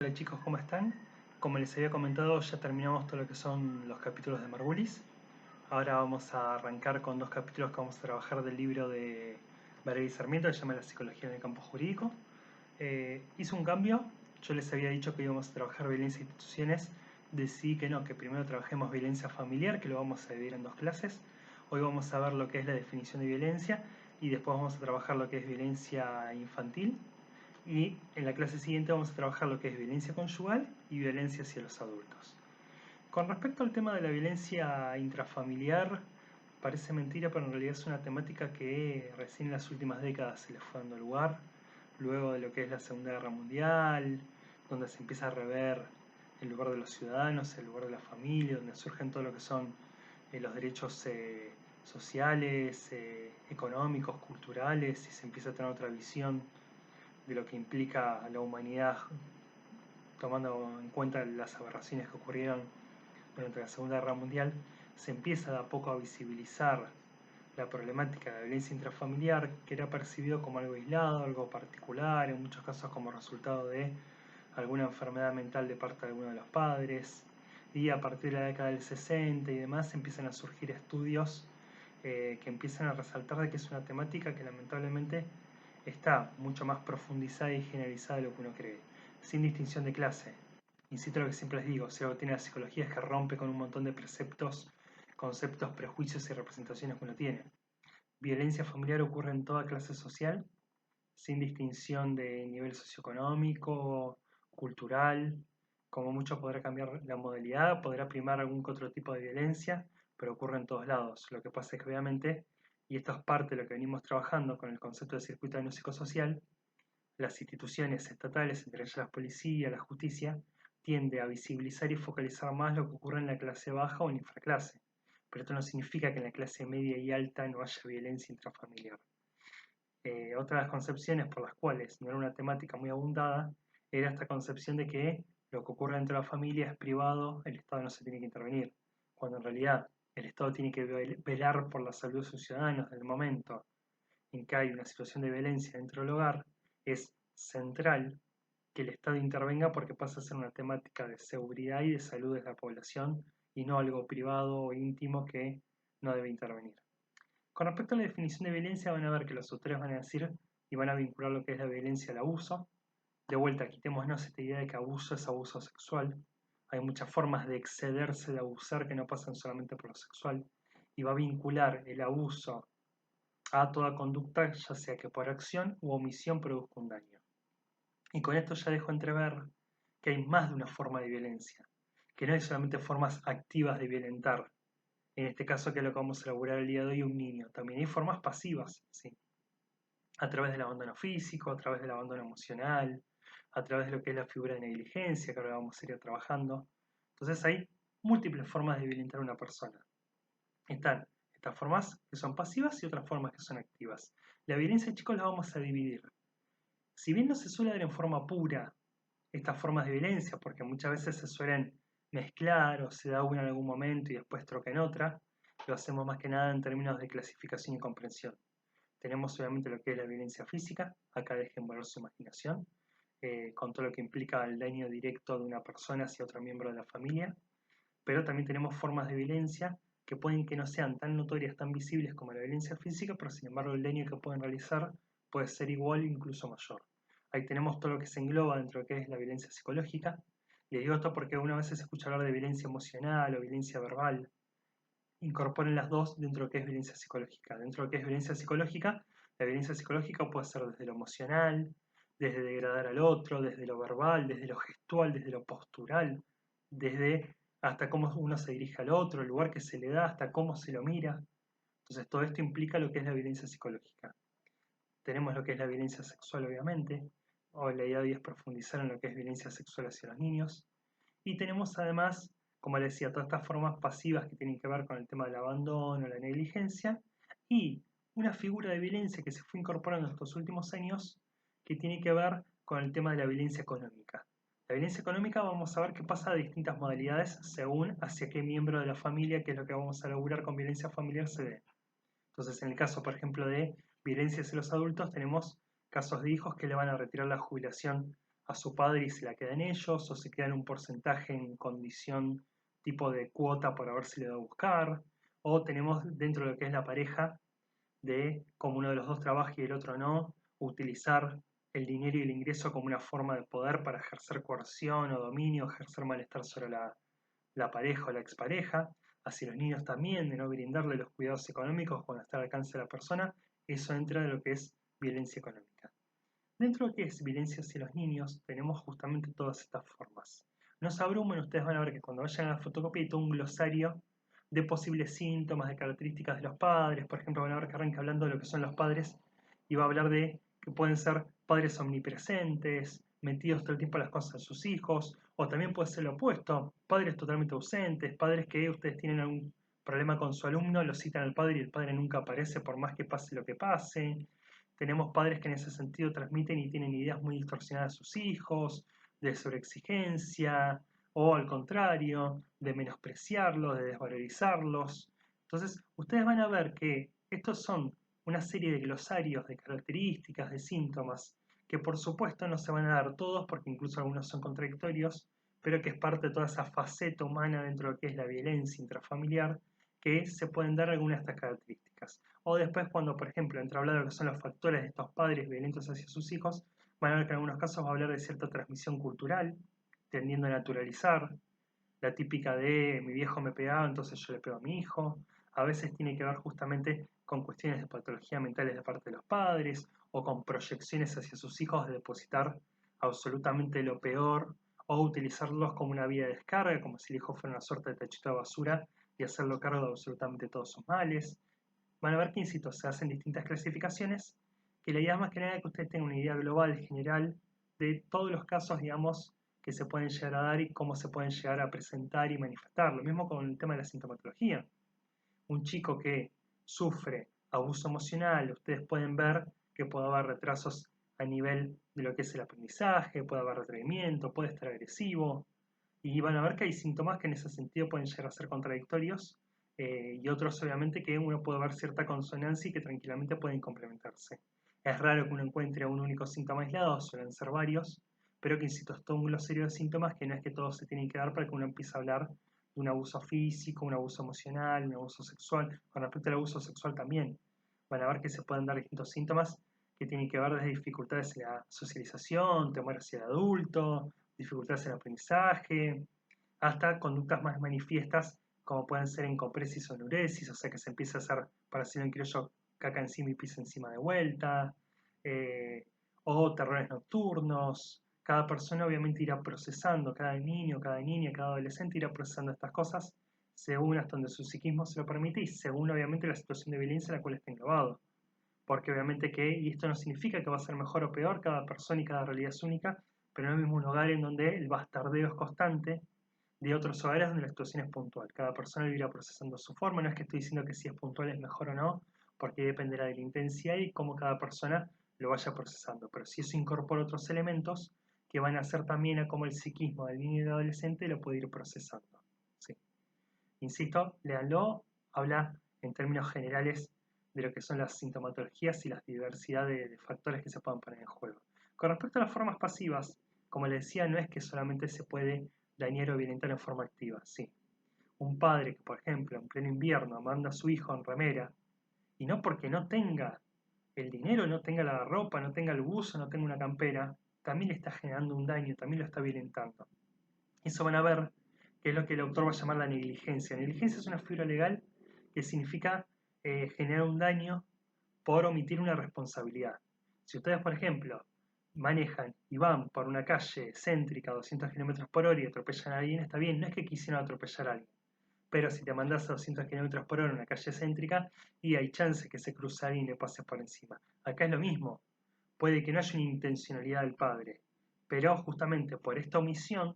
Hola chicos, ¿cómo están? Como les había comentado, ya terminamos todo lo que son los capítulos de Margulis. Ahora vamos a arrancar con dos capítulos que vamos a trabajar del libro de Varela y Sarmiento, que se llama La psicología en el campo jurídico. Hice un cambio, yo les había dicho que íbamos a trabajar violencia e instituciones, decidí que no, que primero trabajemos violencia familiar, que lo vamos a dividir en dos clases. Hoy vamos a ver lo que es la definición de violencia y después vamos a trabajar lo que es violencia infantil y en la clase siguiente vamos a trabajar lo que es violencia conyugal y violencia hacia los adultos. Con respecto al tema de la violencia intrafamiliar, parece mentira, pero en realidad es una temática que recién en las últimas décadas se le fue dando lugar, luego de lo que es la Segunda Guerra Mundial, donde se empieza a rever el lugar de los ciudadanos, el lugar de la familia, donde surgen todo lo que son los derechos sociales, económicos, culturales, y se empieza a tener otra visión de lo que implica la humanidad, tomando en cuenta las aberraciones que ocurrieron durante la Segunda Guerra Mundial, se empieza de a poco a visibilizar la problemática de la violencia intrafamiliar, que era percibido como algo aislado, algo particular, en muchos casos como resultado de alguna enfermedad mental de parte de alguno de los padres. Y a partir de la década del 60 y demás empiezan a surgir estudios que empiezan a resaltar de que es una temática que lamentablemente está mucho más profundizada y generalizada de lo que uno cree, sin distinción de clase. Insisto a lo que siempre les digo, si algo tiene la psicología es que rompe con un montón de preceptos, conceptos, prejuicios y representaciones que uno tiene. Violencia familiar ocurre en toda clase social, sin distinción de nivel socioeconómico, cultural, como mucho podrá cambiar la modalidad, podrá primar algún que otro tipo de violencia, pero ocurre en todos lados. Lo que pasa es que obviamente, y esto es parte de lo que venimos trabajando con el concepto de circuito de psicosocial, las instituciones estatales, entre ellas la policía, la justicia, tiende a visibilizar y focalizar más lo que ocurre en la clase baja o en infraclase. Pero esto no significa que en la clase media y alta no haya violencia intrafamiliar. Otra de las concepciones por las cuales no era una temática muy abundada era esta concepción de que lo que ocurre dentro de la familia es privado, el Estado no se tiene que intervenir, cuando en realidad el Estado tiene que velar por la salud de sus ciudadanos. En el momento en que hay una situación de violencia dentro del hogar, es central que el Estado intervenga porque pasa a ser una temática de seguridad y de salud de la población y no algo privado o íntimo que no debe intervenir. Con respecto a la definición de violencia, van a ver que los autores van a decir y van a vincular lo que es la violencia al abuso. De vuelta, quitémonos esta idea de que abuso es abuso sexual. Hay muchas formas de excederse, de abusar, que no pasan solamente por lo sexual. Y va a vincular el abuso a toda conducta, ya sea que por acción u omisión produzca un daño. Y con esto ya dejo entrever que hay más de una forma de violencia, que no hay solamente formas activas de violentar, en este caso que es lo que vamos a elaborar el día de hoy, un niño. También hay formas pasivas, ¿sí? A través del abandono físico, a través del abandono emocional, a través de lo que es la figura de negligencia, que ahora vamos a ir trabajando. Entonces hay múltiples formas de violentar a una persona. Están estas formas que son pasivas y otras formas que son activas. La violencia, chicos, la vamos a dividir. Si bien no se suele dar en forma pura estas formas de violencia, porque muchas veces se suelen mezclar o se da una en algún momento y después troca en otra, lo hacemos más que nada en términos de clasificación y comprensión. Tenemos obviamente lo que es la violencia física, acá dejen volar su imaginación, con todo lo que implica el daño directo de una persona hacia otro miembro de la familia, pero también tenemos formas de violencia que pueden que no sean tan notorias, tan visibles como la violencia física, pero sin embargo el daño que pueden realizar puede ser igual o incluso mayor. Ahí tenemos todo lo que se engloba dentro de lo que es la violencia psicológica. Les digo esto porque una vez se escucha hablar de violencia emocional o violencia verbal. Incorporen las dos dentro de lo que es violencia psicológica. Dentro de lo que es violencia psicológica, la violencia psicológica puede ser desde lo emocional, desde degradar al otro, desde lo verbal, desde lo gestual, desde lo postural, desde hasta cómo uno se dirige al otro, el lugar que se le da, hasta cómo se lo mira. Entonces todo esto implica lo que es la violencia psicológica. Tenemos lo que es la violencia sexual, obviamente, o la idea de hoy es profundizar en lo que es violencia sexual hacia los niños. Y tenemos además, como les decía, todas estas formas pasivas que tienen que ver con el tema del abandono, la negligencia, y una figura de violencia que se fue incorporando en estos últimos años que tiene que ver con el tema de la violencia económica. La violencia económica vamos a ver que pasa de distintas modalidades según hacia qué miembro de la familia, que es lo que vamos a laburar con violencia familiar, se dé. Entonces, en el caso, por ejemplo, de violencia hacia los adultos, tenemos casos de hijos que le van a retirar la jubilación a su padre y se la quedan ellos, o se quedan un porcentaje en condición tipo de cuota para ver si le va a buscar, o tenemos dentro de lo que es la pareja de como uno de los dos trabaja y el otro no, utilizar el dinero y el ingreso como una forma de poder para ejercer coerción o dominio, ejercer malestar sobre la pareja o la expareja, hacia los niños también, de no brindarle los cuidados económicos cuando está al alcance de la persona, eso entra en lo que es violencia económica. Dentro de lo que es violencia hacia los niños, tenemos justamente todas estas formas. No se abrumen, ustedes van a ver que cuando vayan a la fotocopia hay todo un glosario de posibles síntomas, de características de los padres. Por ejemplo, van a ver que arranca hablando de lo que son los padres y va a hablar de que pueden ser padres omnipresentes, metidos todo el tiempo a las cosas de sus hijos, o también puede ser lo opuesto, padres totalmente ausentes, padres que ustedes tienen algún problema con su alumno, lo citan al padre y el padre nunca aparece por más que pase lo que pase. Tenemos padres que en ese sentido transmiten y tienen ideas muy distorsionadas de sus hijos, de sobreexigencia, o al contrario, de menospreciarlos, de desvalorizarlos. Entonces, ustedes van a ver que estos son una serie de glosarios, de características, de síntomas, que por supuesto no se van a dar todos, porque incluso algunos son contradictorios, pero que es parte de toda esa faceta humana dentro de lo que es la violencia intrafamiliar, que se pueden dar algunas de estas características. O después cuando, por ejemplo, entra a hablar de lo que son los factores de estos padres violentos hacia sus hijos, van a ver que en algunos casos va a hablar de cierta transmisión cultural, tendiendo a naturalizar, la típica de mi viejo me pegaba, entonces yo le pego a mi hijo. A veces tiene que ver justamente con cuestiones de patología mentales de parte de los padres o con proyecciones hacia sus hijos de depositar absolutamente lo peor o utilizarlos como una vía de descarga, como si el hijo fuera una suerte de tachito de basura y hacerlo cargo de absolutamente todos sus males. Van a ver que, insisto, se hacen distintas clasificaciones, que la idea es más que nada que ustedes tengan una idea global, general, de todos los casos, digamos, que se pueden llegar a dar y cómo se pueden llegar a presentar y manifestar. Lo mismo con el tema de la sintomatología. Un chico que sufre abuso emocional, ustedes pueden ver que puede haber retrasos a nivel de lo que es el aprendizaje, puede haber retraimiento, puede estar agresivo, y van a ver que hay síntomas que en ese sentido pueden llegar a ser contradictorios y otros obviamente que uno puede ver cierta consonancia y que tranquilamente pueden complementarse. Es raro que uno encuentre un único síntoma aislado, suelen ser varios, pero que insisto, es todo un glosario de síntomas que no es que todos se tienen que dar para que uno empiece a hablar de un abuso físico, un abuso emocional, un abuso sexual. Con respecto al abuso sexual también, van a ver que se pueden dar distintos síntomas que tienen que ver desde dificultades en la socialización, temor hacia el adulto, dificultades en el aprendizaje, hasta conductas más manifiestas como pueden ser encopresis o enuresis, o sea que se empieza a hacer, para decirlo en criollo, caca encima y pisa encima de vuelta, eh, o terrores nocturnos. Cada persona obviamente irá procesando, cada niño, cada niña, cada adolescente irá procesando estas cosas según hasta donde su psiquismo se lo permite y según obviamente la situación de violencia en la cual está englobado. Porque obviamente que, y esto no significa que va a ser mejor o peor, cada persona y cada realidad es única, pero no es mismo un hogar en donde el bastardeo es constante de otros hogares donde la situación es puntual. Cada persona lo irá procesando a su forma, no es que estoy diciendo que si es puntual es mejor o no, porque dependerá de la intensidad y cómo cada persona lo vaya procesando. Pero si eso incorpora otros elementos que van a hacer también a cómo el psiquismo del niño y del adolescente lo puede ir procesando. Sí. Insisto, léanlo, habla en términos generales de lo que son las sintomatologías y la diversidad de factores que se puedan poner en juego. Con respecto a las formas pasivas, como les decía, no es que solamente se puede dañar o violentar en forma activa, sí. Un padre que, por ejemplo, en pleno invierno manda a su hijo en remera, y no porque no tenga el dinero, no tenga la ropa, no tenga el buzo, no tenga una campera, también le está generando un daño, también lo está violentando. Eso van a ver que es lo que el autor va a llamar la negligencia. Negligencia es una figura legal que significa generar un daño por omitir una responsabilidad. Si ustedes, por ejemplo, manejan y van por una calle céntrica a 200 km por hora y atropellan a alguien, está bien, no es que quisieron atropellar a alguien, pero si te mandás a 200 km por hora en una calle céntrica y hay chance que se cruce alguien y le pases por encima. Acá es lo mismo, puede que no haya una intencionalidad del padre, pero justamente por esta omisión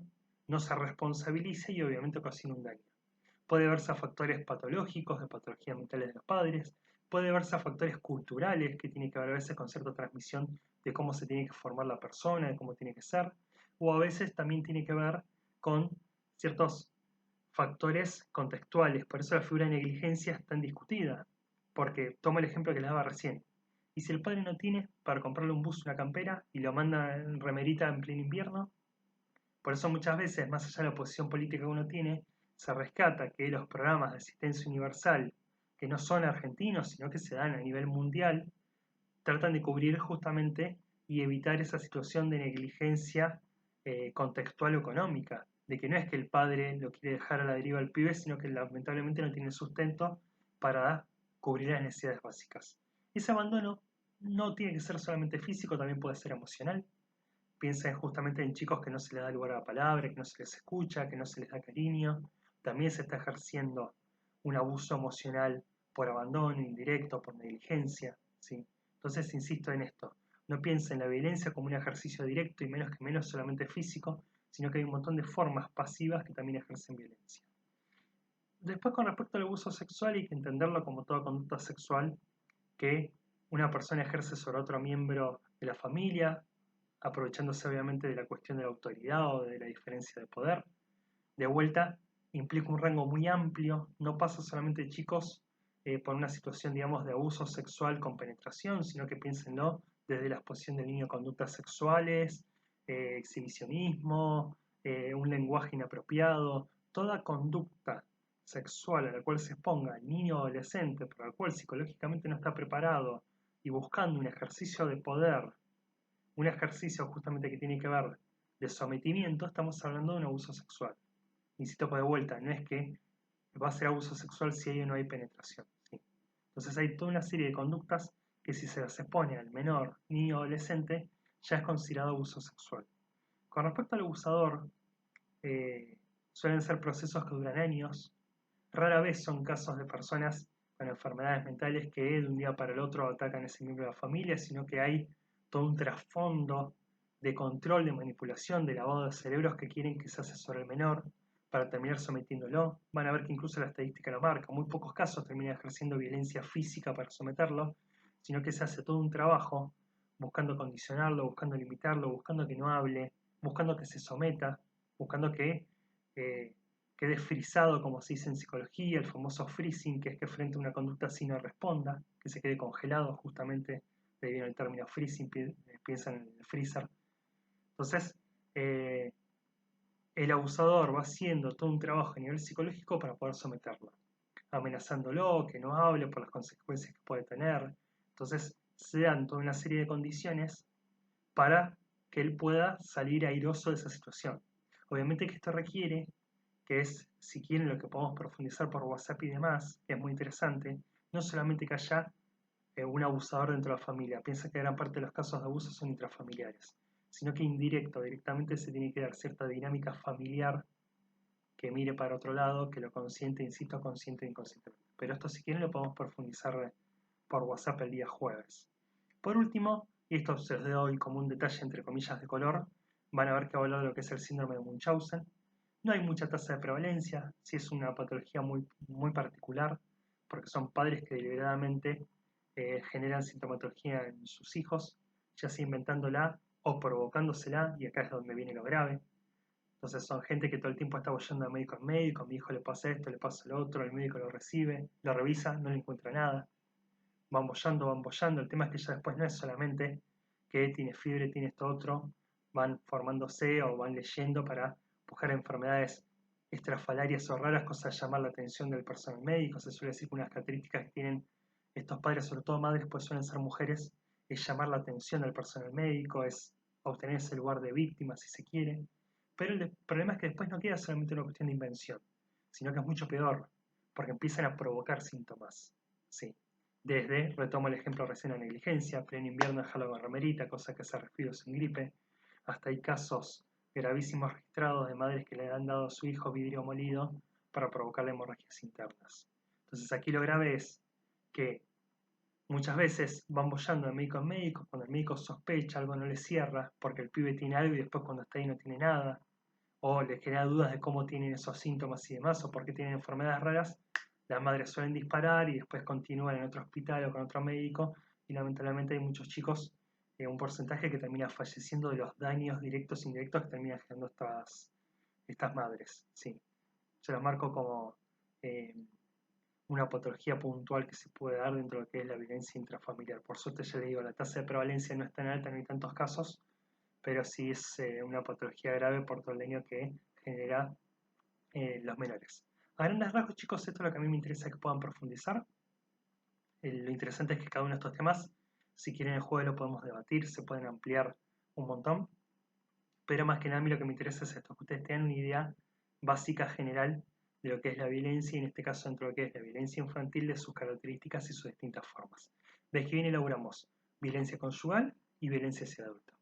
no se responsabiliza y obviamente ocasiona un daño. Puede verse a factores patológicos, de patologías mentales de los padres, puede verse a factores culturales que tienen que ver a veces con cierta transmisión de cómo se tiene que formar la persona, de cómo tiene que ser, o a veces también tiene que ver con ciertos factores contextuales. Por eso la figura de negligencia es tan discutida, porque tomo el ejemplo que les daba recién. Y si el padre no tiene para comprarle un buzo, una campera, y lo manda en remerita en pleno invierno, por eso muchas veces, más allá de la posición política que uno tiene, se rescata que los programas de asistencia universal, que no son argentinos, sino que se dan a nivel mundial, tratan de cubrir justamente y evitar esa situación de negligencia contextual o económica, de que no es que el padre lo quiere dejar a la deriva al pibe, sino que lamentablemente no tiene sustento para cubrir las necesidades básicas. Ese abandono no tiene que ser solamente físico, también puede ser emocional. Piensen justamente en chicos que no se les da lugar a la palabra, que no se les escucha, que no se les da cariño. También se está ejerciendo un abuso emocional por abandono indirecto, por negligencia, ¿sí? Entonces insisto en esto, no piensen en la violencia como un ejercicio directo y menos que menos solamente físico, sino que hay un montón de formas pasivas que también ejercen violencia. Después, con respecto al abuso sexual, hay que entenderlo como toda conducta sexual que una persona ejerce sobre otro miembro de la familia, aprovechándose obviamente de la cuestión de la autoridad o de la diferencia de poder. De vuelta, implica un rango muy amplio, no pasa solamente de chicos por una situación, digamos, de abuso sexual con penetración, sino que piénsenlo desde la exposición del niño a conductas sexuales, exhibicionismo, un lenguaje inapropiado, toda conducta sexual a la cual se exponga el niño o adolescente, por la cual psicológicamente no está preparado y buscando un ejercicio de poder, un ejercicio justamente que tiene que ver de sometimiento, estamos hablando de un abuso sexual. Insisto de vuelta, no es que va a ser abuso sexual si ahí no hay penetración, ¿sí? Entonces hay toda una serie de conductas que si se las expone al menor, niño o adolescente, ya es considerado abuso sexual. Con respecto al abusador, eh, suelen ser procesos que duran años, rara vez son casos de personas con enfermedades mentales que de un día para el otro atacan a ese miembro de la familia, sino que hay todo un trasfondo de control, de manipulación, de lavado de cerebros que quieren que se hace sobre el menor para terminar sometiéndolo. Van a ver que incluso la estadística lo marca. Muy pocos casos terminan ejerciendo violencia física para someterlo, sino que se hace todo un trabajo buscando condicionarlo, buscando limitarlo, buscando que no hable, buscando que se someta, buscando que eh, quede frisado, como se dice en psicología, el famoso freezing, que es que frente a una conducta así no responda, que se quede congelado, justamente, de ahí viene el término freezing, piensan en el freezer. Entonces, eh, el abusador va haciendo todo un trabajo a nivel psicológico para poder someterlo, amenazándolo, que no hable por las consecuencias que puede tener. Entonces, se dan toda una serie de condiciones para que él pueda salir airoso de esa situación. Obviamente que esto requiere, que es, si quieren, lo que podemos profundizar por WhatsApp y demás, que es muy interesante, no solamente que haya un abusador dentro de la familia, piensa que gran parte de los casos de abuso son intrafamiliares, sino que indirecto, directamente se tiene que dar cierta dinámica familiar que mire para otro lado, que lo consiente, insisto, consciente e inconsciente. Pero esto si quieren lo podemos profundizar por WhatsApp el día jueves. Por último, y esto se los doy como un detalle entre comillas de color, van a ver que va a hablar de lo que es el síndrome de Munchausen. No hay mucha tasa de prevalencia, sí es una patología muy particular, porque son padres que deliberadamente generan sintomatología en sus hijos, ya sea inventándola o provocándosela, y acá es donde viene lo grave. Entonces son gente que todo el tiempo está yendo de médico en médico, a mi hijo le pasa esto, le pasa lo otro, el médico lo recibe, lo revisa, no le encuentra nada, van bollando, el tema es que ya después no es solamente que tiene fiebre, tiene esto otro, van formándose o van leyendo para buscar enfermedades estrafalarias o raras, cosas de llamar la atención del personal médico. Se suele decir que unas características que tienen estos padres, sobre todo madres, pues suelen ser mujeres, es llamar la atención del personal médico, es obtener ese lugar de víctima, si se quiere. Pero el problema es que después no queda solamente una cuestión de invención, sino que es mucho peor, porque empiezan a provocar síntomas. Sí. Desde, retomo el ejemplo recién, la negligencia, pleno invierno dejarlo con remerita, cosa que hace resfrío sin gripe, hasta hay casos gravísimos registrados de madres que le han dado a su hijo vidrio molido para provocarle hemorragias internas. Entonces aquí lo grave es que muchas veces van bollando de médico en médico, cuando el médico sospecha algo no le cierra, porque el pibe tiene algo y después cuando está ahí no tiene nada, o le genera dudas de cómo tienen esos síntomas y demás, o por qué tienen enfermedades raras, las madres suelen disparar y después continúan en otro hospital o con otro médico, y lamentablemente hay muchos chicos, un porcentaje que termina falleciendo de los daños directos e indirectos que terminan generando estas madres. Sí. Yo los marco como una patología puntual que se puede dar dentro de lo que es la violencia intrafamiliar. Por suerte, ya le digo, la tasa de prevalencia no es tan alta, no hay tantos casos, pero sí es una patología grave por todo el daño que genera los menores. A grandes rasgos, chicos, esto es lo que a mí me interesa que puedan profundizar. Lo interesante es que cada uno de estos temas, si quieren el jueves lo podemos debatir, se pueden ampliar un montón, pero más que nada a mí lo que me interesa es esto, que ustedes tengan una idea básica general de lo que es la violencia, y en este caso dentro de lo que es la violencia infantil, de sus características y sus distintas formas. ¿De qué bien elaboramos? Violencia conyugal y violencia hacia el adulto.